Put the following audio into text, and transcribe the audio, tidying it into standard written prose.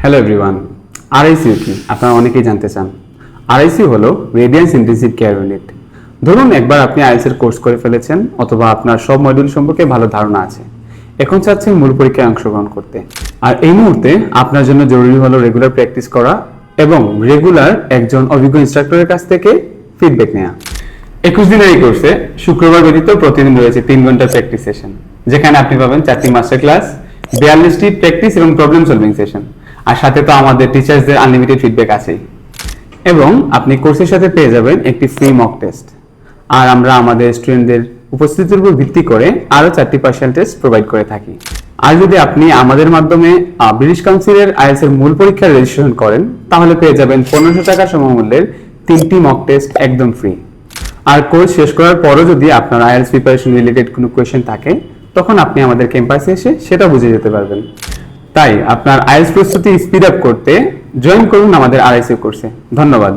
Hello everyone, আরআইসিইউ কি আপনারা অনেকেই জানতে চান। আরআইসিইউ হলো রেডিয়েন্স ইন্টেনসিভ কেয়ার ইউনিট। ধরুন একবার আপনি আইএলটিএস এর কোর্স করে ফেলেছেন অথবা আপনার সব মডিউল সম্পর্কে ভালো ধারণা আছে, এখন চাচ্ছেন মূল পরীক্ষায় অংশগ্রহণ করতে। আর এই মুহূর্তে আপনার জন্য জরুরি হলো রেগুলার প্র্যাকটিস করা এবং রেগুলার একজন অভিজ্ঞ ইনস্ট্রাক্টরের কাছ থেকে ফিডব্যাক নেওয়া। 21 দিনের এই কোর্সে শুক্রবার ব্যতীত প্রতিদিন রয়েছে 3 ঘন্টার প্র্যাকটিস সেশন, যেখানে আপনি পাবেন 4টি মাস্টার ক্লাস, 42টি প্র্যাকটিস এবং প্রবলেম সলভিং সেশন, আর সাথে তো আমাদের টিচার্সদের আনলিমিটেড ফিডব্যাক আছেই। এবং আপনি কোর্সের সাথে পেয়ে যাবেন একটি ফ্রি মক টেস্ট। আর আমরা আমাদের স্টুডেন্টদের উপস্থিতির উপর ভিত্তি করে আরো 4টি পার্সিয়াল টেস্ট প্রোভাইড করে থাকি। আর যদি আপনি আমাদের মাধ্যমে ব্রিটিশ কাউন্সিলের আইএলটিএস এর মূল পরীক্ষার রেজিস্ট্রেশন করেন, তাহলে পেয়ে যাবেন 1500 টাকা সমমূল্যের 3টি মক টেস্ট একদম ফ্রি। আর কোর্স শেষ করার পরও যদি আপনার আইএলটিএস প্রিপারেশন রিলেটেড কোনো কোয়েশ্চেন থাকে, তখন আপনি আমাদের ক্যাম্পাসে এসে সেটা বুঝে যেতে পারবেন। তাই আপনার আইএলটিএস প্রস্তুতি স্পিড আপ করতে জয়েন করুন আমাদের আরআইসিইউ কোর্সে। ধন্যবাদ।